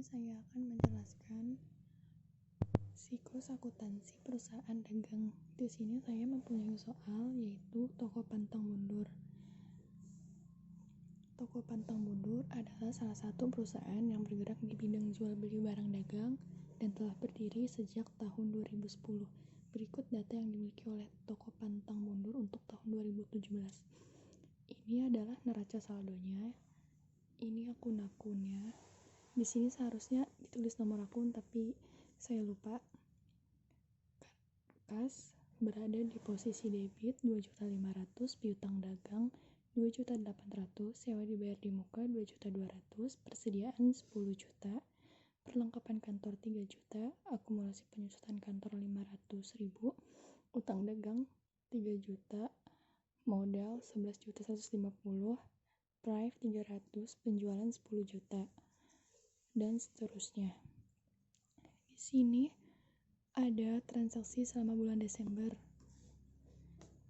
sini saya akan menjelaskan siklus akuntansi perusahaan dagang. Di sini saya mempunyai soal yaitu toko pantang mundur. Toko pantang mundur adalah salah satu perusahaan yang bergerak di bidang jual beli barang dagang dan telah berdiri sejak tahun 2010. Berikut data yang dimiliki oleh toko pantang mundur untuk tahun 2017. Ini adalah neraca saldonya. Ini akun-akunnya. Di sini seharusnya ditulis nomor akun tapi saya lupa. Kas berada di posisi debit 2.500.000, piutang dagang 2.800.000, sewa dibayar di muka 2.200.000, persediaan 10 juta, perlengkapan kantor 3 juta, akumulasi penyusutan kantor 500.000, utang dagang 3 juta, modal 11.150, prive 300, penjualan 10 juta, dan seterusnya. Di sini ada transaksi selama bulan Desember.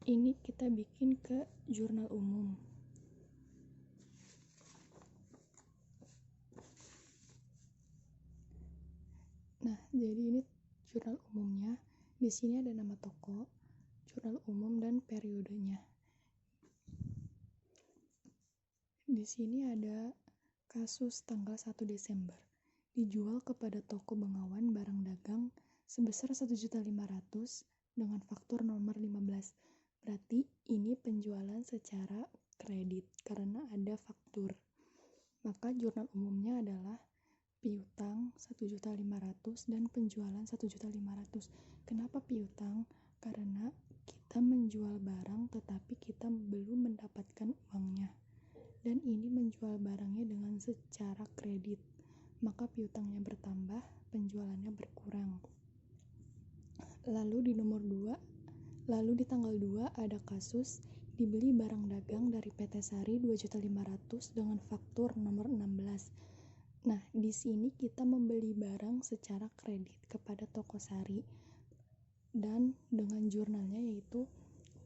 Ini kita bikin ke jurnal umum. Nah, jadi ini jurnal umumnya. Di sini ada nama toko, jurnal umum, dan periodenya. Di sini ada kasus tanggal 1 Desember. Dijual kepada toko Bengawan barang dagang sebesar 1.500.000 dengan faktur nomor 15. Berarti ini penjualan secara kredit karena ada faktur. Maka jurnal umumnya adalah piutang 1.500.000 dan penjualan 1.500.000. Kenapa piutang? Karena kita menjual barang tetapi kita belum mendapatkan uangnya. Dan ini menjual barangnya dengan secara kredit. Maka piutangnya bertambah, penjualannya berkurang. Lalu di tanggal 2 ada kasus dibeli barang dagang dari PT Sari 2.500.000 dengan faktur nomor 16. Nah, di sini kita membeli barang secara kredit kepada toko Sari dan dengan jurnalnya yaitu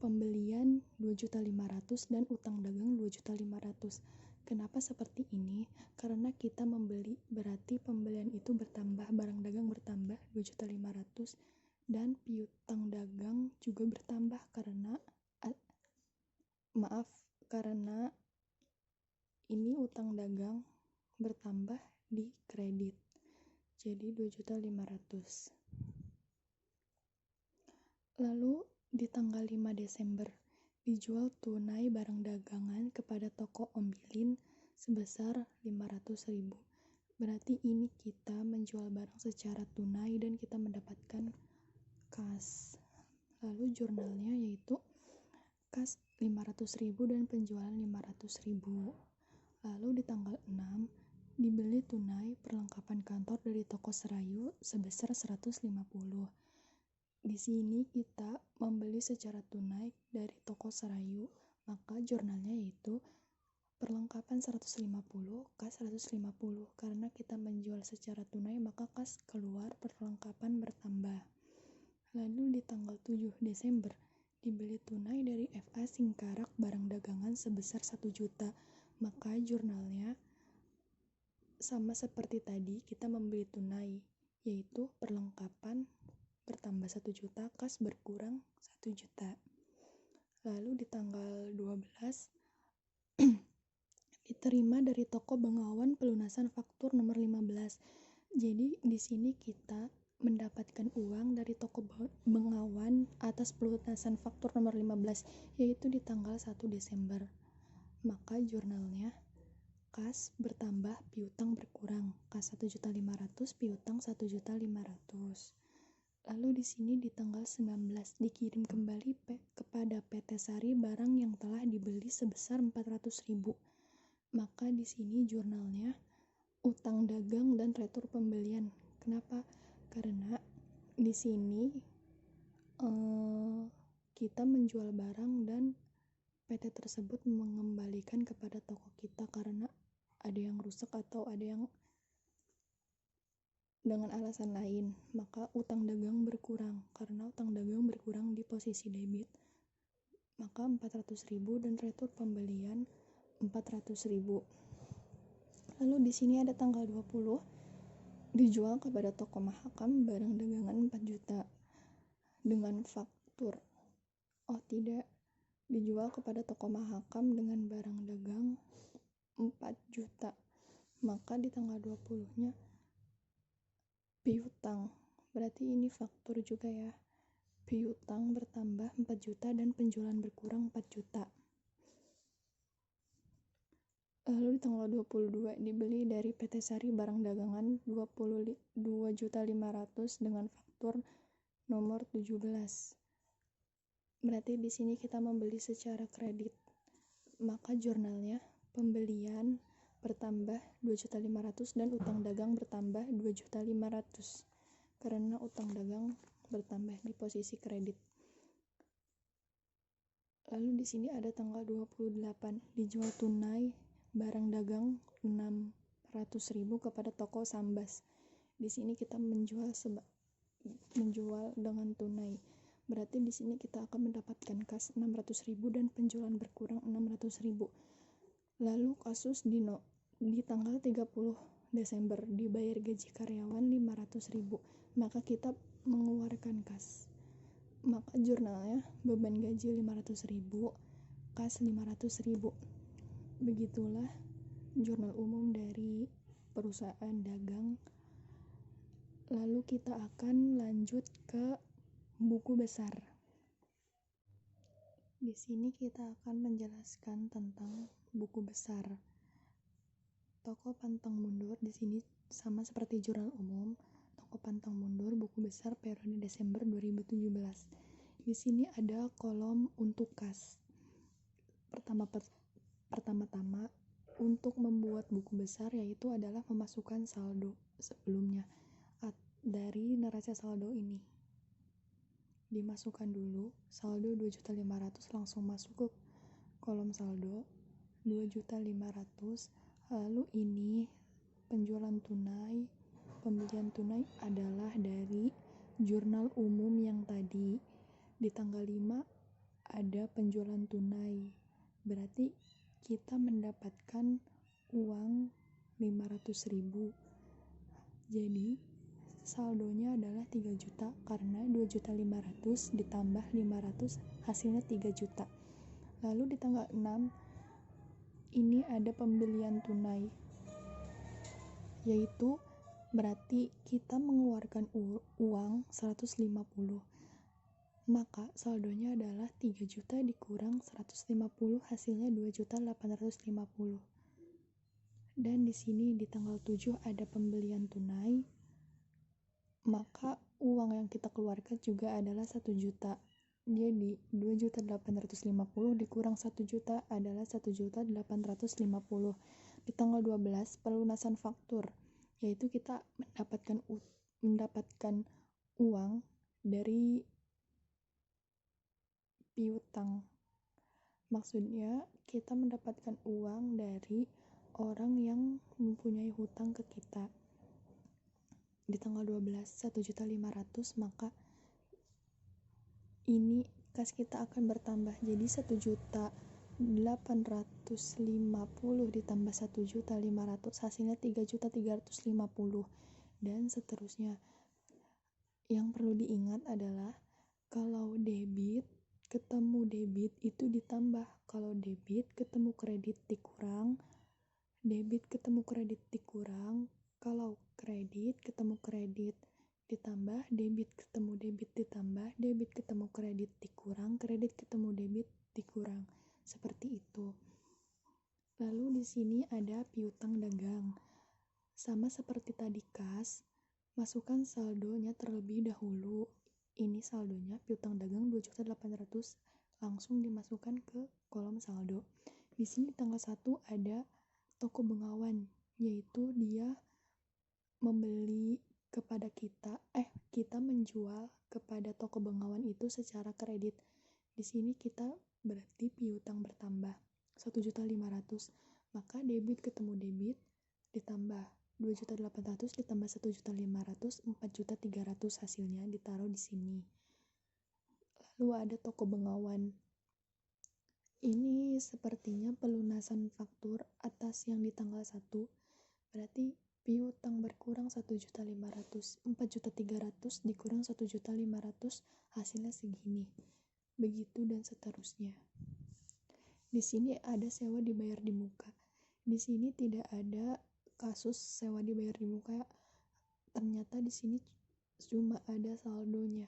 pembelian 2.500.000 dan utang dagang 2.500.000. Kenapa seperti ini? Karena kita membeli, berarti pembelian itu bertambah, barang dagang bertambah 2.500.000 dan piutang dagang juga bertambah karena ini utang dagang bertambah di kredit. Jadi 2.500.000. Lalu di tanggal 5 Desember dijual tunai barang dagangan kepada toko Om Bilin sebesar 500.000. Berarti ini kita menjual barang secara tunai dan kita mendapatkan kas. Lalu jurnalnya yaitu kas 500.000 dan penjualan 500.000. Lalu di tanggal 6 dibeli tunai perlengkapan kantor dari toko Serayu sebesar 150. Di sini kita membeli secara tunai dari toko Serayu, maka jurnalnya yaitu perlengkapan 150, kas 150. Karena kita menjual secara tunai, maka kas keluar, perlengkapan bertambah. Lalu di tanggal 7 Desember dibeli tunai dari FA Singkarak barang dagangan sebesar 1 juta, maka jurnalnya sama seperti tadi, kita membeli tunai, yaitu perlengkapan bertambah 1 juta, kas berkurang 1 juta. Lalu di tanggal 12 diterima dari toko Bengawan pelunasan faktur nomor 15. Jadi di sini kita mendapatkan uang dari toko Bengawan atas pelunasan faktur nomor 15, yaitu di tanggal 1 Desember. Maka jurnalnya kas bertambah, piutang berkurang. Kas 1.500.000, piutang 1.500.000. Lalu di sini di tanggal 19 dikirim kembali kepada PT Sari barang yang telah dibeli sebesar 400.000. Maka di sini jurnalnya utang dagang dan retur pembelian. Kenapa? Karena di sini kita menjual barang dan PT tersebut mengembalikan kepada toko kita karena ada yang rusak atau ada yang dengan alasan lain, maka utang dagang berkurang. Karena utang dagang berkurang di posisi debit, maka 400.000 dan retur pembelian 400.000. Lalu di sini ada tanggal 20 Dijual kepada toko mahakam barang dagangan 4 juta dengan faktur. Oh tidak, dijual kepada toko mahakam dengan barang dagang 4 juta. Maka di tanggal 20-nya piutang. Berarti ini faktur juga ya. Piutang bertambah 4 juta dan penjualan berkurang 4 juta. Lalu di tanggal 22 dibeli dari PT Sari barang dagangan 22.500.000 dengan faktur nomor 17. Berarti di sini kita membeli secara kredit. Maka jurnalnya pembelian bertambah 2.500.000 dan utang dagang bertambah 2.500.000 karena utang dagang bertambah di posisi kredit. Lalu di sini ada tanggal 28 dijual tunai barang dagang 600.000 kepada toko Sambas. Di sini kita menjual dengan tunai. Berarti di sini kita akan mendapatkan kas 600.000 dan penjualan berkurang 600.000. Lalu kasus di tanggal 30 Desember dibayar gaji karyawan 500.000. Maka kita mengeluarkan kas. Maka jurnalnya beban gaji 500.000, kas 500.000. Begitulah jurnal umum dari perusahaan dagang. Lalu kita akan lanjut ke buku besar. Di sini kita akan menjelaskan tentang buku besar. Toko pantang mundur di sini sama seperti jurnal umum. Toko pantang mundur buku besar periode Desember 2017. Di sini ada kolom untuk kas. Pertama-tama untuk membuat buku besar yaitu adalah memasukkan saldo sebelumnya dari neraca saldo ini. Dimasukkan dulu saldo 2.500.000 langsung masuk ke kolom saldo 2.500.000. Lalu ini penjualan tunai, pembelian tunai adalah dari jurnal umum yang tadi. Di tanggal 5 ada penjualan tunai. Berarti kita mendapatkan uang 500.000. Jadi saldonya adalah 3 juta karena 2.500.000 ditambah 500 hasilnya 3 juta. Lalu di tanggal 6 ini ada pembelian tunai, yaitu berarti kita mengeluarkan uang 150. Maka saldonya adalah 3 juta dikurang 150 hasilnya 2.850. Dan di sini di tanggal 7 ada pembelian tunai. Maka uang yang kita keluarkan juga adalah 1 juta. Jadi 2.850 dikurang 1 juta adalah 1.850. Di tanggal 12 pelunasan faktur, yaitu kita mendapatkan uang dari piutang. Maksudnya kita mendapatkan uang dari orang yang mempunyai hutang ke kita. Di tanggal 12 1.500.000, maka ini kas kita akan bertambah jadi 1.850 ditambah 1.500 hasilnya 3.350 dan seterusnya. Yang perlu diingat adalah kalau debit ketemu debit itu ditambah, kalau debit ketemu kredit dikurang, debit ketemu kredit dikurang, kalau kredit ketemu kredit ditambah, debit ketemu debit ditambah, debit ketemu kredit dikurang, kredit ketemu debit dikurang. Seperti itu. Lalu di sini ada piutang dagang. Sama seperti tadi kas, masukkan saldonya terlebih dahulu. Ini saldonya piutang dagang 2.800.000 langsung dimasukkan ke kolom saldo. Di sini tanggal 1 ada toko Bengawan, yaitu dia membeli kepada kita menjual kepada toko Bengawan itu secara kredit. Di sini kita berarti piutang bertambah 1.500.000, maka debit ketemu debit ditambah 2.800.000 ditambah 1.500.000, 4.300.000 hasilnya ditaruh di sini. Lalu ada toko Bengawan. Ini sepertinya pelunasan faktur atas yang di tanggal 1. Berarti Piutang berkurang 1.500.000, 4.300.000 dikurang 1.500.000, hasilnya segini. Begitu dan seterusnya. Di sini ada sewa dibayar di muka. Di sini tidak ada kasus sewa dibayar di muka. Ternyata di sini cuma ada saldonya.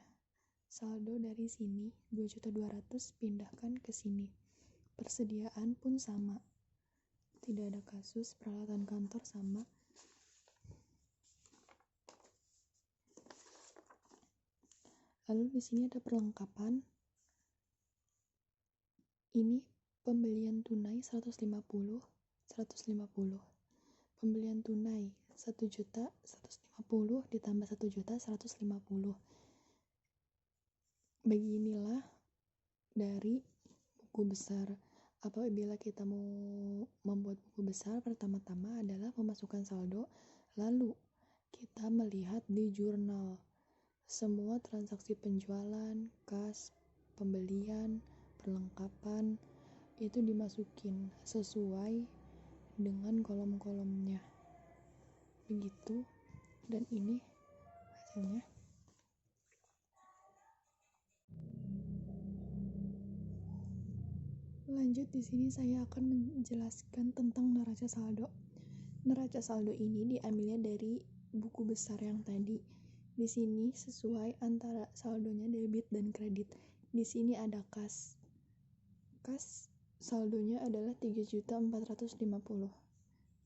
Saldo dari sini 2.200.000 pindahkan ke sini. Persediaan pun sama. Tidak ada kasus, peralatan kantor sama. Lalu di sini ada perlengkapan. Ini pembelian tunai 150. Pembelian tunai 1.150.000 ditambah 1.150.000. Beginilah dari buku besar. Apabila kita mau membuat buku besar, pertama-tama adalah memasukkan saldo, lalu kita melihat di jurnal semua transaksi penjualan, kas, pembelian, perlengkapan itu dimasukin sesuai dengan kolom-kolomnya. Begitu, dan ini hasilnya. Lanjut, di sini saya akan menjelaskan tentang neraca saldo. Neraca saldo ini diambilnya dari buku besar yang tadi. Di sini sesuai antara saldonya debit dan kredit. Di sini ada kas. Kas saldonya adalah 3.450.000.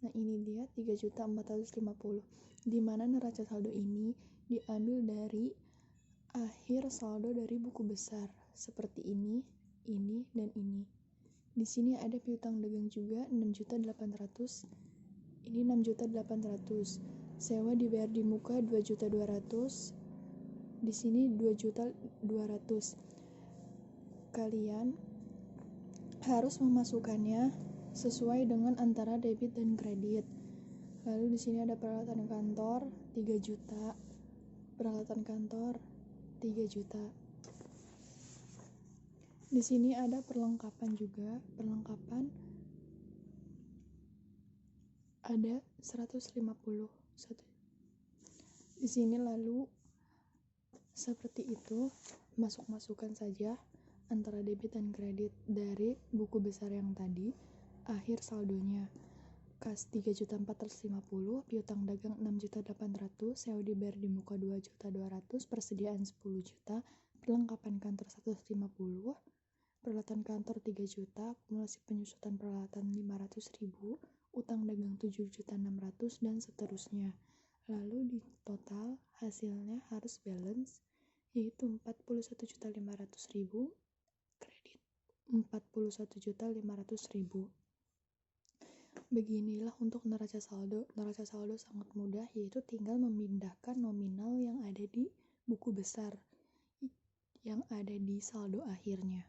Nah, ini dia 3.450.000. Di mana neraca saldo ini diambil dari akhir saldo dari buku besar. Seperti ini, dan ini. Di sini ada piutang dagang juga 6.800.000. Ini 6.800.000. Sewa dibayar di muka 2.200.000. Di sini 2.200.000. Kalian harus memasukkannya sesuai dengan antara debit dan kredit. Lalu di sini ada peralatan kantor 3 juta. Peralatan kantor 3 juta. Di sini ada perlengkapan juga. Perlengkapan ada 150. Di sini lalu seperti itu, masukkan saja antara debit dan kredit dari buku besar yang tadi. Akhir saldonya kas 3.450.000, piutang dagang 6.800.000, sewa dibayar di muka 2.200.000, persediaan 10 juta, perlengkapan kantor 150, peralatan kantor 3 juta, akumulasi penyusutan peralatan 500.000, utang dagang 7.600.000, dan seterusnya. Lalu di total hasilnya harus balance, yaitu 41.500.000, kredit 41.500.000. Beginilah untuk neraca saldo. Neraca saldo sangat mudah, yaitu tinggal memindahkan nominal yang ada di buku besar yang ada di saldo akhirnya.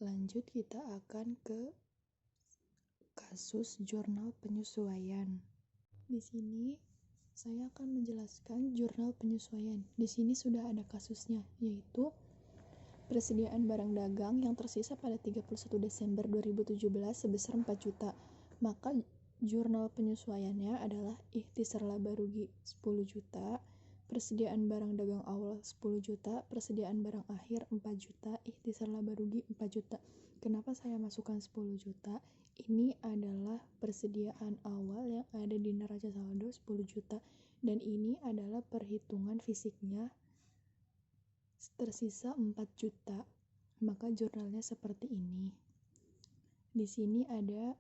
Lanjut, kita akan ke kasus jurnal penyesuaian. Di sini saya akan menjelaskan jurnal penyesuaian. Di sini sudah ada kasusnya, yaitu persediaan barang dagang yang tersisa pada 31 Desember 2017 sebesar 4 juta. Maka jurnal penyesuaiannya adalah ikhtisar laba rugi 10 juta, persediaan barang dagang awal 10 juta, persediaan barang akhir 4 juta, ikhtisar laba rugi 4 juta. Kenapa saya masukkan 10 juta? Ini adalah persediaan awal yang ada di neraca saldo 10 juta, dan ini adalah perhitungan fisiknya tersisa 4 juta. Maka jurnalnya seperti ini. Di sini ada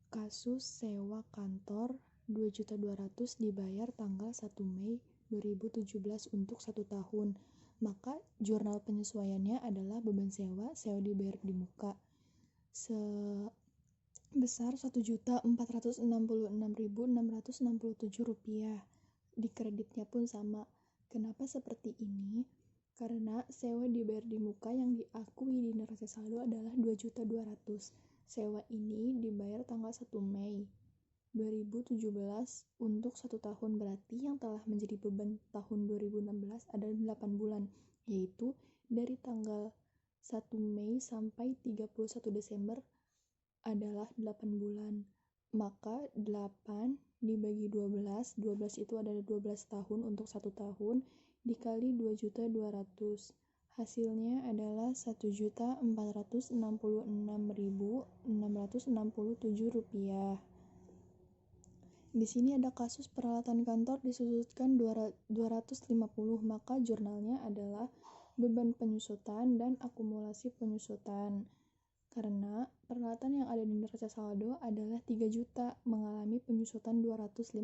kasus sewa kantor 2.200.000 dibayar tanggal 1 Mei 2017 untuk 1 tahun. Maka jurnal penyesuaiannya adalah beban sewa dibayar di muka sebesar Rp1.466.667. Di kreditnya pun sama. Kenapa seperti ini? Karena sewa dibayar di muka yang diakui di neraca saldo adalah 2.200.000. Sewa ini dibayar tanggal 1 Mei 2017 untuk 1 tahun, berarti yang telah menjadi beban tahun 2016 adalah 8 bulan, yaitu dari tanggal 1 Mei sampai 31 Desember adalah 8 bulan. Maka 8 dibagi 12, 12 itu adalah 12 tahun untuk 1 tahun, dikali 2.200.000. Hasilnya adalah Rp1.466.667. Di sini ada kasus peralatan kantor disusutkan 250, maka jurnalnya adalah beban penyusutan dan akumulasi penyusutan. Karena peralatan yang ada di neraca saldo adalah 3 juta, mengalami penyusutan 250.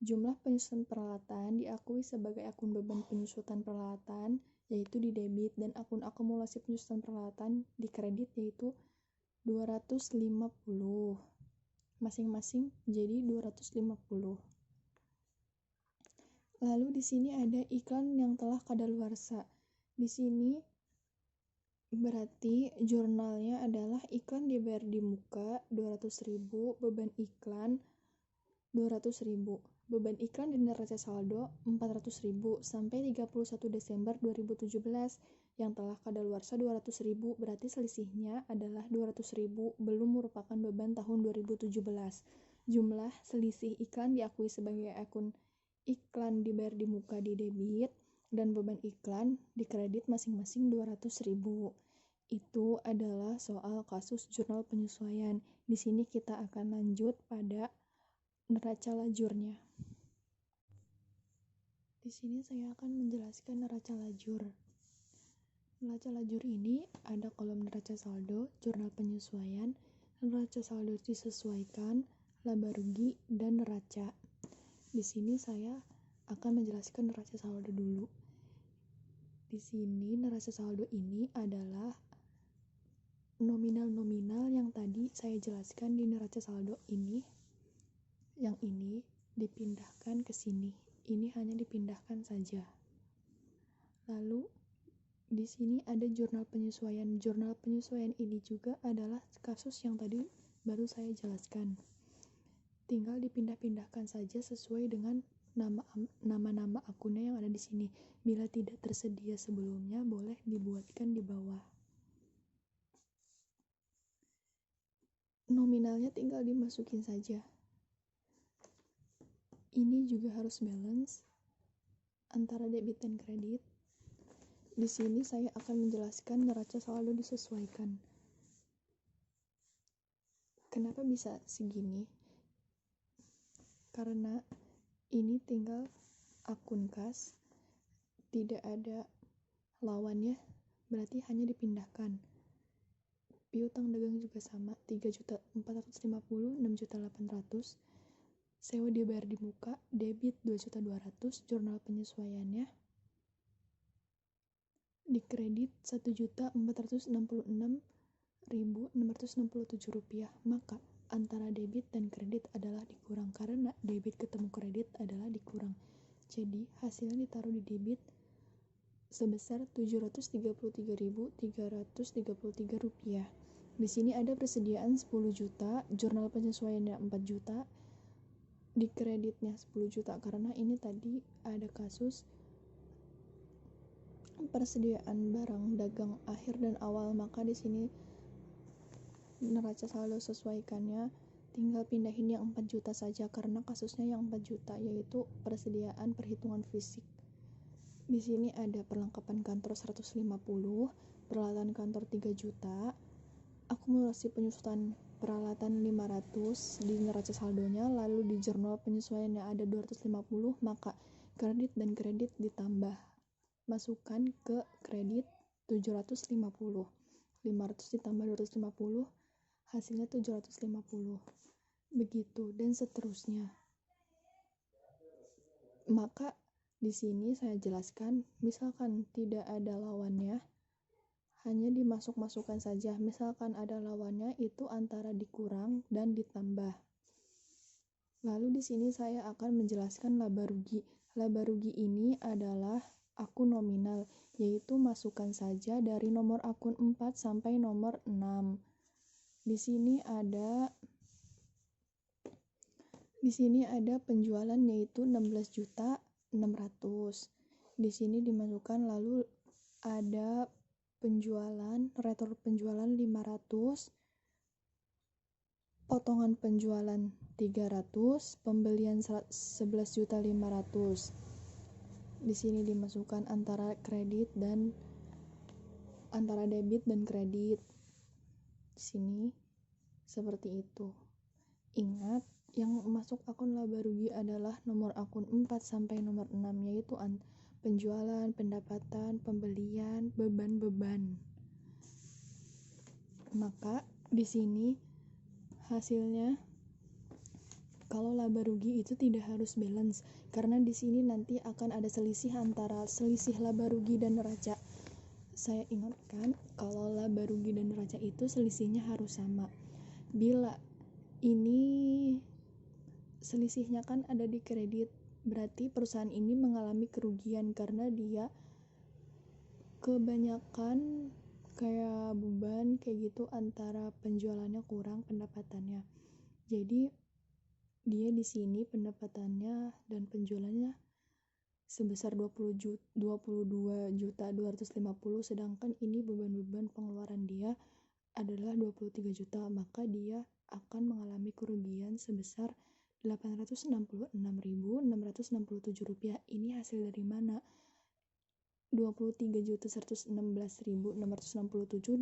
Jumlah penyusutan peralatan diakui sebagai akun beban penyusutan peralatan, yaitu di debit, dan akun akumulasi penyusutan peralatan di kredit, yaitu 250. Masing-masing jadi 250. Lalu di sini ada iklan yang telah kadaluarsa. Di sini berarti jurnalnya adalah iklan dibayar di muka 200.000, beban iklan 200.000. Beban iklan di neraca saldo 400.000 sampai 31 Desember 2017. Yang telah kadaluarsa 200.000, berarti selisihnya adalah 200.000, belum merupakan beban tahun 2017. Jumlah selisih iklan diakui sebagai akun iklan dibayar di muka di debit, dan beban iklan di kredit masing-masing 200.000. Itu adalah soal kasus jurnal penyesuaian. Di sini kita akan lanjut pada neraca lajurnya. Di sini saya akan menjelaskan neraca lajur. Neraca lajur ini ada kolom neraca saldo, jurnal penyesuaian, neraca saldo disesuaikan, laba rugi, dan neraca. Di sini saya akan menjelaskan neraca saldo dulu. Di sini neraca saldo ini adalah nominal-nominal yang tadi saya jelaskan di neraca saldo ini. Yang ini dipindahkan ke sini. Ini hanya dipindahkan saja. Lalu di sini ada jurnal penyesuaian. Jurnal penyesuaian ini juga adalah kasus yang tadi baru saya jelaskan. Tinggal dipindah-pindahkan saja sesuai dengan nama-nama akunnya yang ada di sini. Bila tidak tersedia sebelumnya, boleh dibuatkan di bawah. Nominalnya tinggal dimasukin saja. Ini juga harus balance antara debit dan kredit. Di sini saya akan menjelaskan neraca saldo disesuaikan. Kenapa bisa segini? Karena ini tinggal akun kas, tidak ada lawannya, berarti hanya dipindahkan. Piutang dagang juga sama, 3.450.000, 6.800.000. Sewa dibayar di muka, debit 2.200.000, jurnal penyesuaiannya. Di kredit 1.466.667 rupiah. Maka antara debit dan kredit adalah dikurang, karena debit ketemu kredit adalah dikurang. Jadi hasilnya ditaruh di debit sebesar 733.333 rupiah. Di sini ada persediaan 10 juta, jurnal penyesuaiannya 4 juta, di kreditnya 10 juta, karena ini tadi ada kasus persediaan barang dagang akhir dan awal, maka di sini neraca saldo sesuaikannya tinggal pindahin yang 4 juta saja, karena kasusnya yang 4 juta yaitu persediaan perhitungan fisik. Di sini ada perlengkapan kantor 150, peralatan kantor 3 juta, akumulasi penyusutan peralatan 500 di neraca saldonya, lalu di jurnal penyesuaiannya ada 250, maka kredit dan kredit ditambah. Masukkan ke kredit 750. 500 ditambah 250, hasilnya 750. Begitu dan seterusnya. Maka di sini saya jelaskan, misalkan tidak ada lawannya, hanya dimasuk-masukkan saja. Misalkan ada lawannya, itu antara dikurang dan ditambah. Lalu di sini saya akan menjelaskan laba rugi. Laba rugi ini adalah akun nominal, yaitu masukkan saja dari nomor akun 4 sampai nomor 6. Di sini ada penjualan yaitu 16.600.000. Di sini dimasukkan, lalu ada penjualan, retur penjualan 500, potongan penjualan 300, pembelian 11.500.000. Di sini dimasukkan antara debit dan kredit. Di sini seperti itu. Ingat, yang masuk akun laba rugi adalah nomor akun 4 sampai nomor 6, yaitu penjualan, pendapatan, pembelian, beban-beban. Maka di sini hasilnya kalau laba rugi itu tidak harus balance, karena di sini nanti akan ada selisih antara selisih laba rugi dan neraca. Saya ingatkan kalau laba rugi dan neraca itu selisihnya harus sama. Bila ini selisihnya kan ada di kredit, berarti perusahaan ini mengalami kerugian karena dia kebanyakan kayak beban kayak gitu, antara penjualannya kurang pendapatannya. Jadi dia di sini pendapatannya dan penjualannya sebesar 22.250.000, sedangkan ini beban-beban pengeluaran dia adalah 23 juta, maka dia akan mengalami kerugian sebesar Rp866.667. Ini hasil dari mana? 23.116.667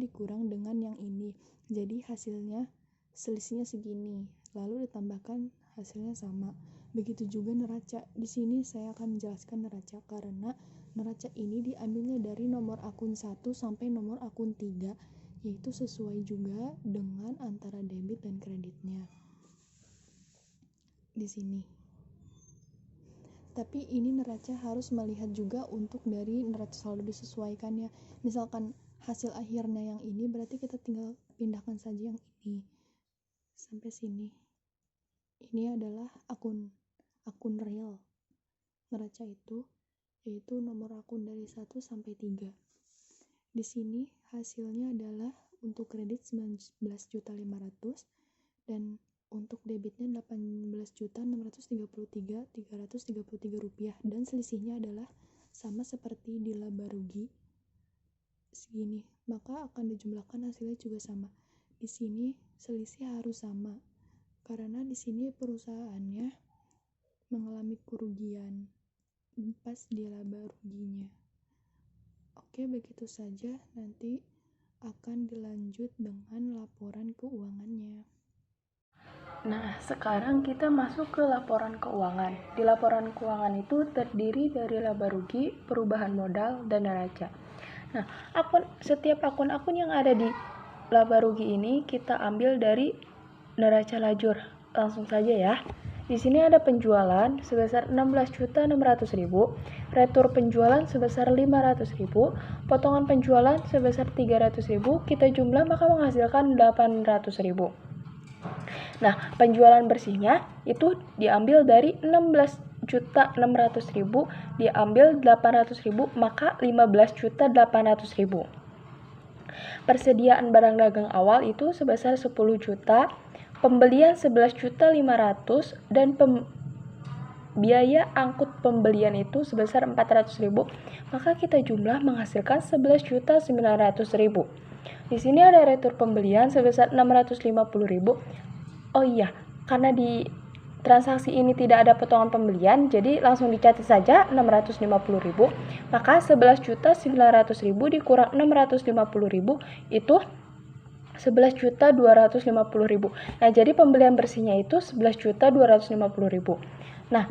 dikurang dengan yang ini, jadi hasilnya selisihnya segini, lalu ditambahkan hasilnya sama. Begitu juga neraca. Di sini saya akan menjelaskan neraca karena neraca ini diambilnya dari nomor akun 1 sampai nomor akun 3, yaitu sesuai juga dengan antara debit dan kreditnya di sini. Tapi ini neraca harus melihat juga untuk dari neraca saldo disesuaikan ya. Misalkan hasil akhirnya yang ini, berarti kita tinggal pindahkan saja yang ini sampai sini. Ini adalah akun real neraca itu, yaitu nomor akun dari 1 sampai 3. Di sini hasilnya adalah untuk kredit 19.500.000 dan untuk debitnya 18.633.333 rupiah, dan selisihnya adalah sama seperti di laba rugi segini, maka akan dijumlahkan hasilnya juga sama. Di sini selisih harus sama karena di sini perusahaannya mengalami kerugian pas di laba ruginya. Oke, begitu saja. Nanti akan dilanjut dengan laporan keuangannya. Nah, sekarang kita masuk ke laporan keuangan. Di laporan keuangan itu terdiri dari laba rugi, perubahan modal, dan neraca. Nah, setiap akun-akun yang ada di laba rugi ini kita ambil dari neraca lajur. Langsung saja ya. Di sini ada penjualan sebesar 16.600.000, retur penjualan sebesar 500.000, potongan penjualan sebesar 300.000, kita jumlah maka menghasilkan 800.000. Nah, penjualan bersihnya itu diambil dari 16.600.000, diambil 800.000, maka 15.800.000. Persediaan barang dagang awal itu sebesar 10 juta, pembelian 11.500.000, dan biaya angkut pembelian itu sebesar 400.000, maka kita jumlah menghasilkan 11.900.000. Di sini ada retur pembelian sebesar 650.000. Oh iya, karena di transaksi ini tidak ada potongan pembelian, jadi langsung dicatat saja 650.000, maka 11.900.000 dikurang 650.000 itu 11.250.000. Nah, jadi pembelian bersihnya itu 11.250.000. Nah,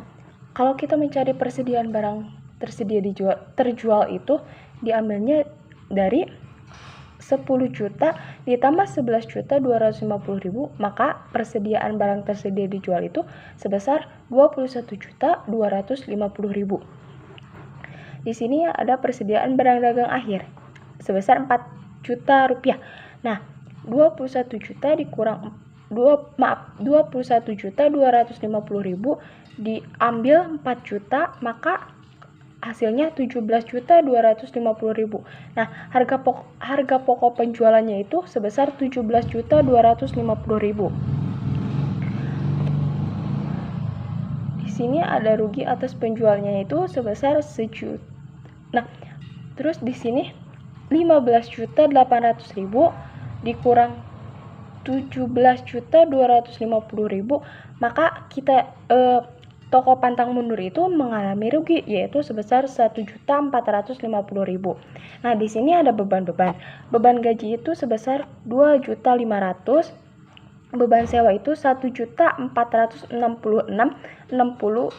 kalau kita mencari persediaan barang terjual itu diambilnya dari 10 juta ditambah 11.250.000, maka persediaan barang tersedia dijual itu sebesar 21.250.000. Di sini ada persediaan barang dagang akhir sebesar 4 juta rupiah. Nah, 21 juta dikurang 21.250.000 diambil 4 juta, maka hasilnya 17.250.000. Nah, harga pokok penjualannya itu sebesar 17.250.000. Di sini ada rugi atas penjualnya itu sebesar 1 juta. Nah, terus di sini 15.800.000 dikurang 17.250.000, maka kita toko pantang mundur itu mengalami rugi, yaitu sebesar 1.450.000. Nah, di sini ada beban-beban. Beban gaji itu sebesar 2.500.000, beban sewa itu 1.466.6067,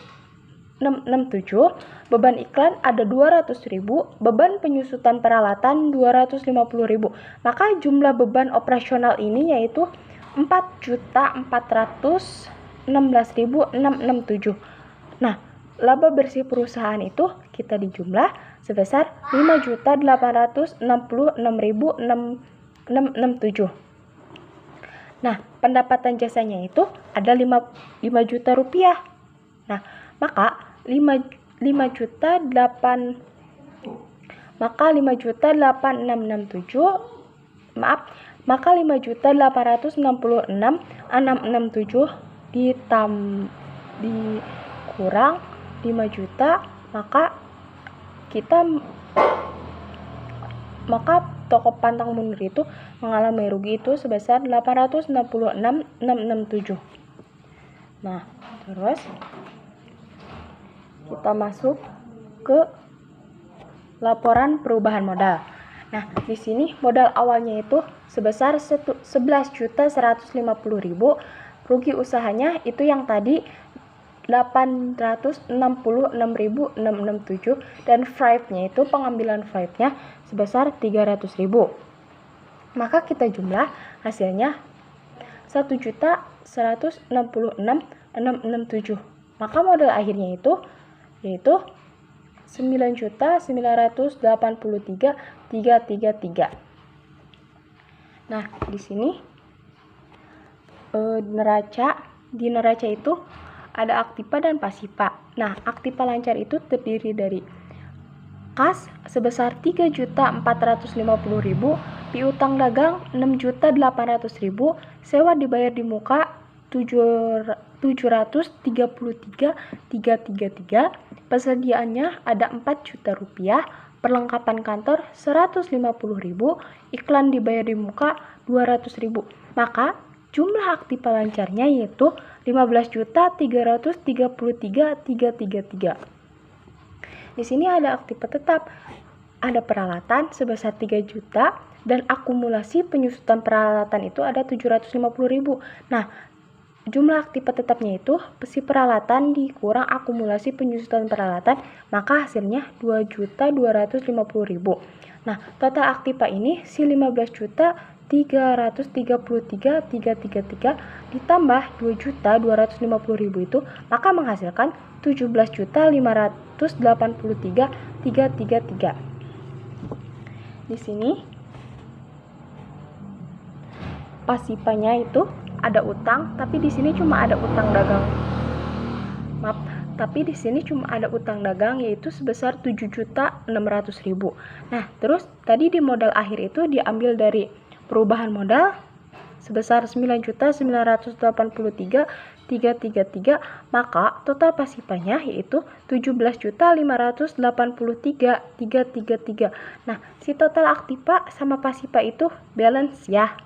beban iklan ada 200.000, beban penyusutan peralatan 250.000. Maka jumlah beban operasional ini yaitu 4.416.667. Nah, laba bersih perusahaan itu kita dijumlah sebesar 5.866.667. Nah, pendapatan jasanya itu ada 5 juta rupiah. Nah, maka 5.866.667 dikurang 5 juta, maka toko pantang mundur itu mengalami rugi itu sebesar 866.667. Nah, terus kita masuk ke laporan perubahan modal. Nah, di sini modal awalnya itu sebesar 11.150.000, rugi usahanya itu yang tadi 866.667, dan FRIPE-nya itu pengambilan FRIPE-nya sebesar 300.000. Maka kita jumlah hasilnya 1.166.667. Maka modal akhirnya itu yaitu 9.983.333. Nah, di sini di neraca itu ada aktiva dan pasiva. Nah, aktiva lancar itu terdiri dari kas sebesar 3.450.000, piutang dagang 6.800.000, sewa dibayar di muka 733.333, persediaannya ada 4 juta rupiah, perlengkapan kantor 150.000, iklan dibayar di muka 200.000. Maka jumlah aktiva lancarnya yaitu 15.333.333. Di sini ada aktiva tetap, ada peralatan sebesar 3 juta dan akumulasi penyusutan peralatan itu ada 750.000. Nah, jumlah aktiva tetapnya itu besi peralatan dikurang akumulasi penyusutan peralatan, maka hasilnya 2.250.000. Nah, total aktiva ini si 15.333.333 ditambah 2.250.000 itu maka menghasilkan 17.583.333. Di sini pasivanya itu ada utang, tapi di sini cuma ada utang dagang. Tapi di sini cuma ada utang dagang yaitu sebesar 7.600.000. Nah, terus tadi di modal akhir itu diambil dari perubahan modal sebesar 9.983.333, maka total pasivanya yaitu 17.583.333. Nah, si total aktiva sama pasiva itu balance ya.